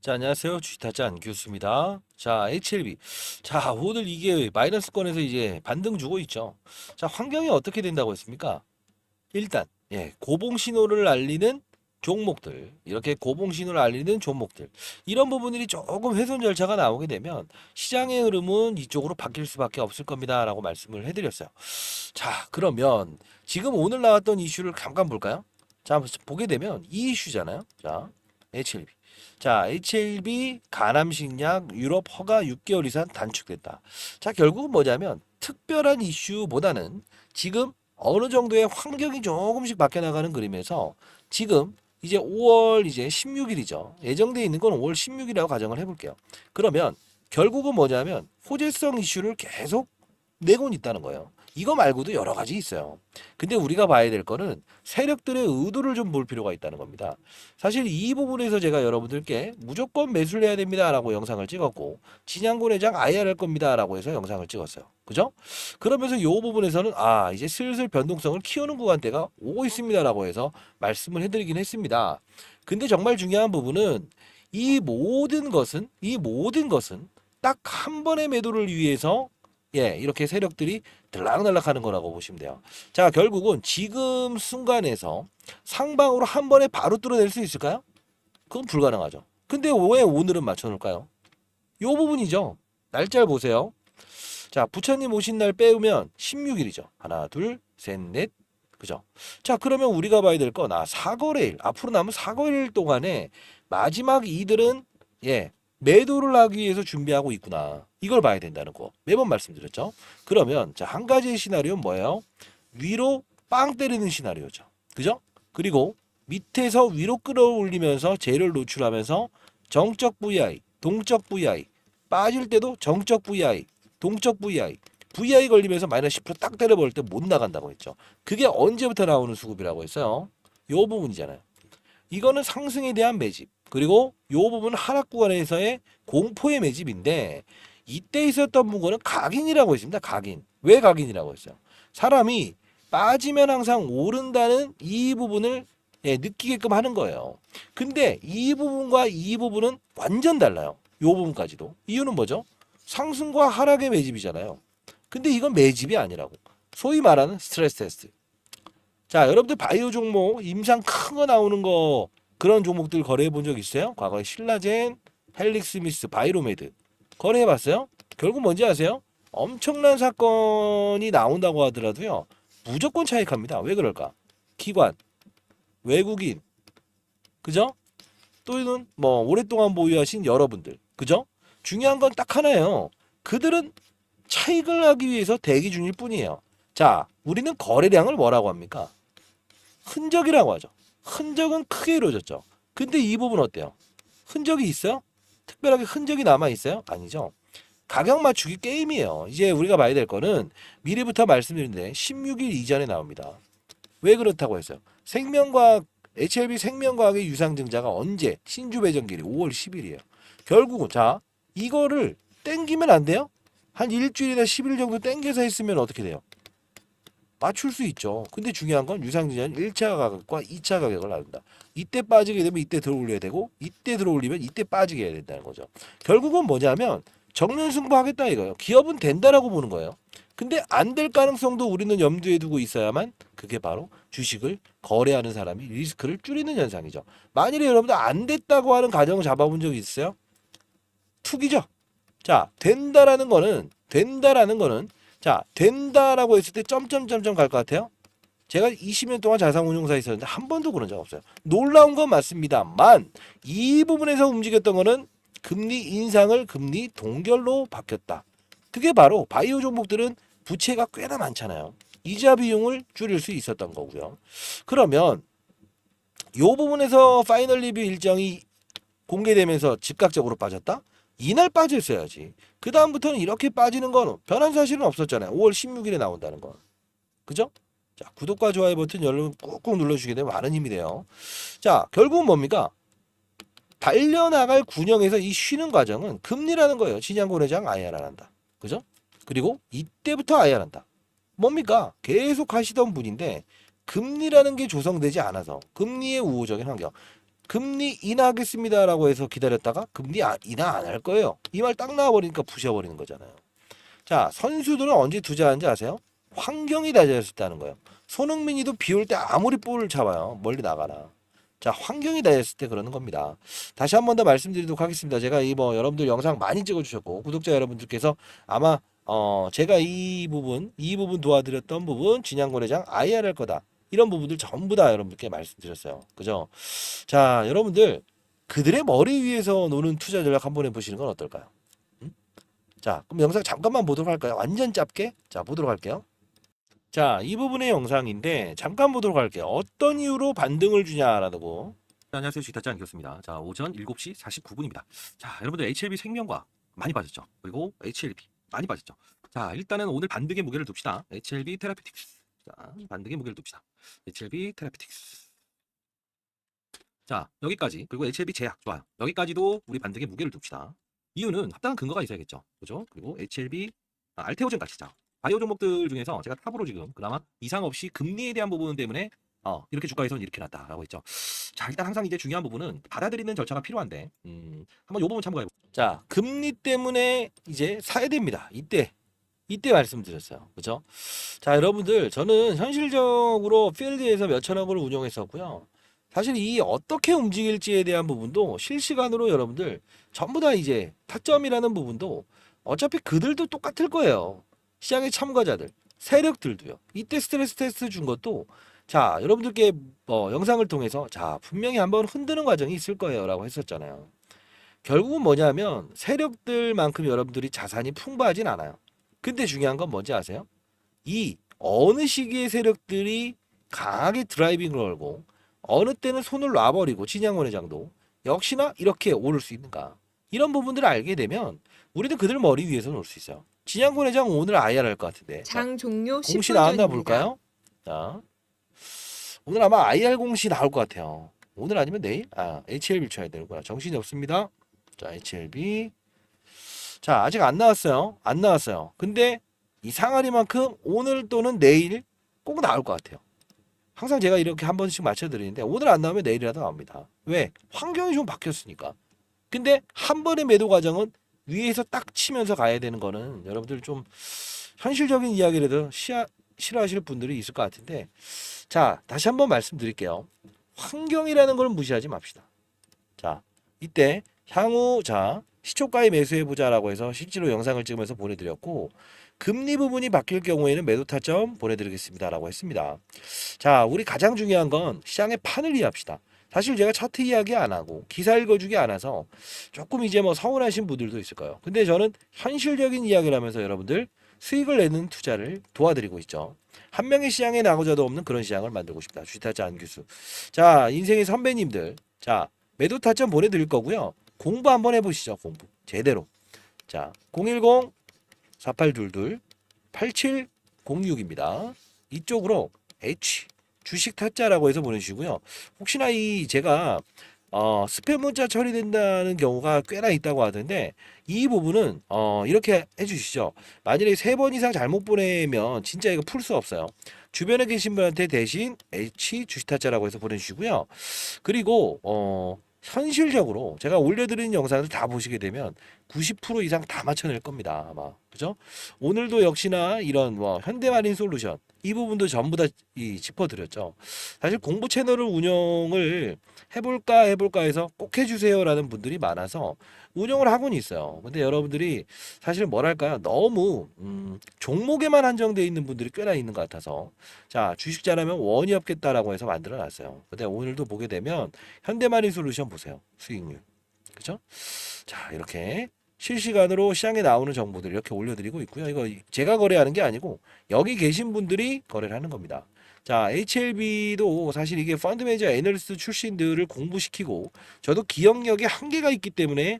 자, 안녕하세요. 주식타짜 안교수입니다. 자, HLB. 자, 오늘 이게 마이너스권에서 이제 반등 주고 있죠. 자, 환경이 어떻게 된다고 했습니까? 일단, 고봉 신호를 알리는 종목들, 이렇게 고봉 신호를 알리는 종목들, 이런 부분들이 조금 훼손 절차가 나오게 되면 시장의 흐름은 이쪽으로 바뀔 수밖에 없을 겁니다라고 말씀을 해드렸어요. 자, 그러면 지금 오늘 나왔던 이슈를 잠깐 볼까요? 자, 한번 보게 되면 이 이슈잖아요. 자, HLB. 자, HLB 간암식약 유럽 허가 6개월 이상 단축됐다. 자, 결국은 뭐냐면 특별한 이슈보다는 지금 어느 정도의 환경이 조금씩 바뀌어 나가는 그림에서 지금 이제 5월 이제 16일이죠. 예정되어 있는 건 5월 16일이라고 가정을 해볼게요. 그러면 결국은 뭐냐면 호재성 이슈를 계속 내고는 있다는 거예요. 이거 말고도 여러 가지 있어요. 근데 우리가 봐야 될 거는 세력들의 의도를 좀 볼 필요가 있다는 겁니다. 사실 이 부분에서 제가 여러분들께 무조건 매수를 해야 됩니다라고 영상을 찍었고 진양고 내장 아예 할 겁니다라고 해서 영상을 찍었어요. 그죠? 그러면서 이 부분에서는 이제 슬슬 변동성을 키우는 구간대가 오고 있습니다라고 해서 말씀을 해드리긴 했습니다. 근데 정말 중요한 부분은 이 모든 것은 딱 한 번의 매도를 위해서 이렇게 세력들이 들락날락 하는 거라고 보시면 돼요. 자, 결국은 지금 순간에서 상방으로 한 번에 바로 뚫어낼 수 있을까요? 그건 불가능하죠. 근데 왜 오늘은 맞춰놓을까요? 요 부분이죠. 날짜를 보세요. 자, 부처님 오신 날 빼면 16일이죠. 하나, 둘, 셋, 넷. 그죠? 자, 그러면 우리가 봐야 될 건, 사거래일. 앞으로 남은 사거래일 동안에 마지막 이들은, 매도를 하기 위해서 준비하고 있구나. 이걸 봐야 된다는 거. 매번 말씀드렸죠? 그러면, 자, 한 가지의 시나리오는 뭐예요? 위로 빵 때리는 시나리오죠. 그죠? 그리고 밑에서 위로 끌어올리면서 재료를 노출하면서 정적 VI, 동적 VI, 빠질 때도 정적 VI, 동적 VI 걸리면서 마이너스 10%딱 때려버릴 때 못 나간다고 했죠. 그게 언제부터 나오는 수급이라고 했어요? 요 부분이잖아요. 이거는 상승에 대한 매집. 그리고 요 부분은 하락 구간에서의 공포의 매집인데 이때 있었던 문구는 각인이라고 했습니다. 각인. 왜 각인이라고 했어요? 사람이 빠지면 항상 오른다는 이 부분을 느끼게끔 하는 거예요. 근데 이 부분과 이 부분은 완전 달라요. 요 부분까지도. 이유는 뭐죠? 상승과 하락의 매집이잖아요. 근데 이건 매집이 아니라고. 소위 말하는 스트레스 테스트. 자, 여러분들 바이오 종목 임상 큰 거 나오는 거 그런 종목들 거래해 본 적 있어요? 과거에 신라젠, 헬릭스미스, 바이로메드 거래해 봤어요? 결국 뭔지 아세요? 엄청난 사건이 나온다고 하더라도요. 무조건 차익합니다. 왜 그럴까? 기관, 외국인, 그죠? 또는 뭐 오랫동안 보유하신 여러분들, 그죠? 중요한 건 딱 하나예요. 그들은 차익을 하기 위해서 대기 중일 뿐이에요. 자, 우리는 거래량을 뭐라고 합니까? 흔적이라고 하죠. 흔적은 크게 이루어졌죠. 근데 이 부분 어때요? 흔적이 있어요? 특별하게 흔적이 남아 있어요? 아니죠. 가격 맞추기 게임이에요. 이제 우리가 봐야 될 거는 미리부터 말씀드렸는데 16일 이전에 나옵니다. 왜 그렇다고 했어요? 생명과학 HLB 생명과학의 유상증자가 언제? 신주 배정일이 5월 10일이에요. 결국은 자 이거를 땡기면 안 돼요? 한 일주일이나 10일 정도 땡겨서 했으면 어떻게 돼요? 맞출 수 있죠. 근데 중요한 건 유상증자는 1차 가격과 2차 가격을 나눈다. 이때 빠지게 되면 이때 들어올려야 되고 이때 들어올리면 이때 빠지게 해야 된다는 거죠. 결국은 뭐냐면 정면 승부하겠다 이거예요. 기업은 된다라고 보는 거예요. 근데 안 될 가능성도 우리는 염두에 두고 있어야만 그게 바로 주식을 거래하는 사람이 리스크를 줄이는 현상이죠. 만일에 여러분들 안 됐다고 하는 가정을 잡아본 적이 있어요? 투기죠. 자, 된다라는 거는 자, 된다라고 했을 때 점점점점 갈 것 같아요? 제가 20년 동안 자산운용사에 있었는데 한 번도 그런 적 없어요. 놀라운 건 맞습니다만 이 부분에서 움직였던 거는 금리 인상을 금리 동결로 바뀌었다. 그게 바로 바이오 종목들은 부채가 꽤나 많잖아요. 이자 비용을 줄일 수 있었던 거고요. 그러면 이 부분에서 파이널 리뷰 일정이 공개되면서 즉각적으로 빠졌다? 이날 빠져 있어야지. 그 다음부터는 이렇게 빠지는 건 변한 사실은 없었잖아요. 5월 16일에 나온다는 건. 그죠? 자, 구독과 좋아요 버튼 여러분 꾹꾹 눌러주시게 되면 많은 힘이 돼요. 자, 결국은 뭡니까? 달려나갈 군형에서 이 쉬는 과정은 금리라는 거예요. 진양고래장 아예 안 한다. 그죠? 그리고 이때부터 아예 안 한다. 뭡니까? 계속 하시던 분인데 금리라는 게 조성되지 않아서 금리의 우호적인 환경. 금리 인하하겠습니다라고 해서 기다렸다가 금리 인하 안 할 거예요. 이 말 딱 나와버리니까 부셔버리는 거잖아요. 자, 선수들은 언제 투자하는지 아세요? 환경이 낮아졌을 때 하는 거예요. 손흥민이도 비 올 때 아무리 볼을 잡아요. 멀리 나가나. 자, 환경이 낮아졌을 때 그러는 겁니다. 다시 한 번 더 말씀드리도록 하겠습니다. 제가 이 뭐 여러분들 영상 많이 찍어주셨고 구독자 여러분들께서 아마 제가 이 부분 도와드렸던 부분 진양거래장 IR 할 거다. 이런 부분들 전부 다 여러분들께 말씀드렸어요. 그죠? 자, 여러분들 그들의 머리 위에서 노는 투자 전략 한번 해보시는 건 어떨까요? 음? 자, 그럼 영상 잠깐만 보도록 할까요? 완전 짧게. 자, 보도록 할게요. 자, 이 부분의 영상인데 잠깐 보도록 할게요. 어떤 이유로 반등을 주냐라고. 안녕하세요. 주식타짜 안겼습니다. 자, 오전 7시 49분입니다. 자, 여러분들 HLB 생명과 많이 빠졌죠. 그리고 HLB 많이 빠졌죠. 자, 일단은 오늘 반등의 무게를 둡시다. HLB 테라피틱스. 자, 반등의 무게를 둡시다. HLB 테라피틱스. 자, 여기까지. 그리고 HLB 제약 좋아요. 여기까지도 우리 반등의 무게를 둡시다. 이유는 합당한 근거가 있어야겠죠. 그죠? 그리고 HLB 알테오젠까지. 자, 바이오 종목들 중에서 제가 탑으로 지금 그나마 이상 없이 금리에 대한 부분 때문에 이렇게 주가에서는 이렇게 났다라고 했죠. 자, 일단 항상 이제 중요한 부분은 받아들이는 절차가 필요한데 한번 요 부분 참고해 볼게요. 자, 금리 때문에 이제 사야 됩니다. 이때 말씀드렸어요. 그죠? 자, 여러분들 저는 현실적으로 필드에서 몇천억을 운용했었고요. 사실 이 어떻게 움직일지에 대한 부분도 실시간으로 여러분들 전부 다 이제 타점이라는 부분도 어차피 그들도 똑같을 거예요. 시장의 참가자들, 세력들도요. 이때 스트레스 테스트 준 것도 자, 여러분들께 영상을 통해서 자, 분명히 한번 흔드는 과정이 있을 거예요라고 했었잖아요. 결국은 뭐냐면 세력들만큼 여러분들이 자산이 풍부하진 않아요. 근데 중요한 건 뭔지 아세요? 이 어느 시기에 세력들이 강하게 드라이빙을 걸고 어느 때는 손을 놔버리고 진양원 회장도 역시나 이렇게 오를 수 있는가 이런 부분들을 알게 되면 우리도 그들 머리 위에서 놀 수 있어요. 진양권 회장 오늘 IR 할 것 같은데 장 종료 공시 10분 나왔나 전입니다. 볼까요? 자, 오늘 아마 IR 공시 나올 것 같아요. 오늘 아니면 내일? HLB 쳐야 되는구나. 정신이 없습니다. 자, HLB. 자, 아직 안 나왔어요. 안 나왔어요. 근데 이 상하리만큼 오늘 또는 내일 꼭 나올 것 같아요. 항상 제가 이렇게 한 번씩 맞춰드리는데 오늘 안 나오면 내일이라도 나옵니다. 왜? 환경이 좀 바뀌었으니까. 근데 한 번의 매도 과정은 위에서 딱 치면서 가야 되는 거는 여러분들 좀 현실적인 이야기라도 싫어하실 분들이 있을 것 같은데 자, 다시 한번 말씀드릴게요. 환경이라는 걸 무시하지 맙시다. 자, 이때 향후 자 시초가에 매수해보자라고 해서 실제로 영상을 찍으면서 보내드렸고 금리 부분이 바뀔 경우에는 매도 타점 보내드리겠습니다라고 했습니다. 자, 우리 가장 중요한 건 시장의 판을 이해합시다. 사실 제가 차트 이야기 안 하고 기사 읽어주기 안 해서 조금 이제 뭐 서운하신 분들도 있을 거예요. 근데 저는 현실적인 이야기를 하면서 여러분들 수익을 내는 투자를 도와드리고 있죠. 한 명의 시장에 나고자도 없는 그런 시장을 만들고 싶다. 주식타짜 안규수. 자, 인생의 선배님들. 자, 매도 타점 보내드릴 거고요. 공부 한번 해보시죠. 공부 제대로. 자, 010-4822-8706입니다. 이쪽으로 H 주식 타짜라고 해서 보내주시고요. 혹시나 이 제가 스팸 문자 처리된다는 경우가 꽤나 있다고 하던데 이 부분은 이렇게 해주시죠. 만약에 3번 이상 잘못 보내면 진짜 이거 풀 수 없어요. 주변에 계신 분한테 대신 H 주식타짜라고 해서 보내주시고요. 그리고 현실적으로 제가 올려드리는 영상을 다 보시게 되면 90% 이상 다 맞춰낼 겁니다. 아마 그죠? 오늘도 역시나 이런 뭐 현대마린 솔루션 이 부분도 전부 다 짚어드렸죠. 사실 공부 채널을 운영을 해볼까 해서 꼭 해주세요라는 분들이 많아서 운영을 하고는 있어요. 근데 여러분들이 사실 뭐랄까요? 너무 종목에만 한정되어 있는 분들이 꽤나 있는 것 같아서 자, 주식 잘하면 원이 없겠다라고 해서 만들어 놨어요. 근데 오늘도 보게 되면 현대마린 솔루션 보세요. 수익률. 그죠? 자, 이렇게 실시간으로 시장에 나오는 정보들 이렇게 올려드리고 있고요. 이거 제가 거래하는 게 아니고 여기 계신 분들이 거래를 하는 겁니다. 자, HLB도 사실 이게 펀드 매니저 애널리스트 출신들을 공부시키고 저도 기억력에 한계가 있기 때문에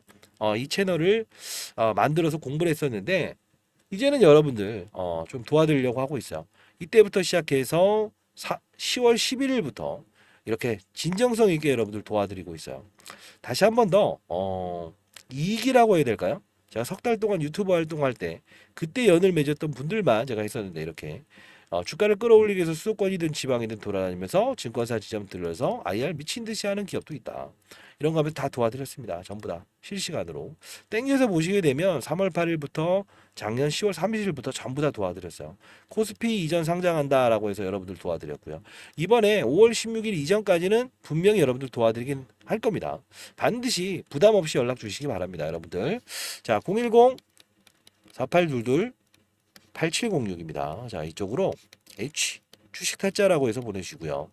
이 채널을 만들어서 공부를 했었는데 이제는 여러분들 좀 도와드리려고 하고 있어요. 이때부터 시작해서 10월 11일부터 이렇게 진정성 있게 여러분들 도와드리고 있어요. 다시 한 번 더 이익이라고 해야 될까요? 제가 석 달 동안 유튜브 활동할 때 그때 연을 맺었던 분들만 제가 했었는데 이렇게 주가를 끌어올리기 위해서 수도권이든 지방이든 돌아다니면서 증권사 지점 들러서 IR 미친 듯이 하는 기업도 있다. 이런 거 하면 다 도와드렸습니다. 전부 다 실시간으로 땡겨서 보시게 되면 3월 8일부터 작년 10월 30일부터 전부 다 도와드렸어요. 코스피 이전 상장한다라고 해서 여러분들 도와드렸고요. 이번에 5월 16일 이전까지는 분명히 여러분들 도와드리긴 할 겁니다. 반드시 부담 없이 연락 주시기 바랍니다, 여러분들. 자, 010-4822 8706입니다. 자, 이쪽으로 H 주식 타짜라고 해서 보내주시고요.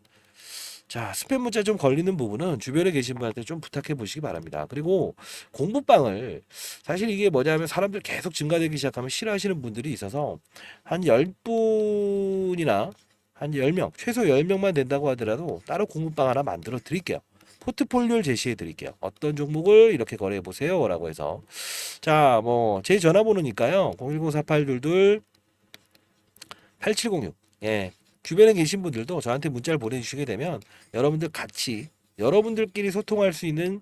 자, 스팸 문자 좀 걸리는 부분은 주변에 계신 분한테 좀 부탁해 보시기 바랍니다. 그리고 공부방을 사실 이게 뭐냐면 사람들 계속 증가되기 시작하면 싫어하시는 분들이 있어서 한 10분이나 한 10명, 최소 10명만 된다고 하더라도 따로 공부방 하나 만들어 드릴게요. 포트폴리오를 제시해 드릴게요. 어떤 종목을 이렇게 거래해 보세요 라고 해서. 자, 뭐 제 전화번호니까요. 010-4822 8706. 예. 주변에 계신 분들도 저한테 문자를 보내주시게 되면 여러분들 같이 여러분들끼리 소통할 수 있는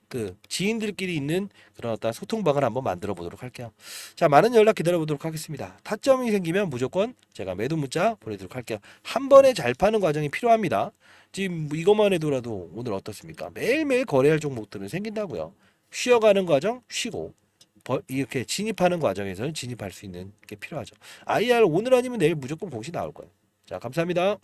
그 지인들끼리 있는 그런 어떤 소통방을 한번 만들어 보도록 할게요. 자, 많은 연락 기다려 보도록 하겠습니다. 타점이 생기면 무조건 제가 매도 문자 보내도록 할게요. 한 번에 잘 파는 과정이 필요합니다. 지금 이것만 해도라도 오늘 어떻습니까? 매일매일 거래할 종목들은 생긴다고요. 쉬어가는 과정 쉬고 이렇게 진입하는 과정에서는 진입할 수 있는 게 필요하죠. IR 오늘 아니면 내일 무조건 공시 나올 거예요. 자, 감사합니다.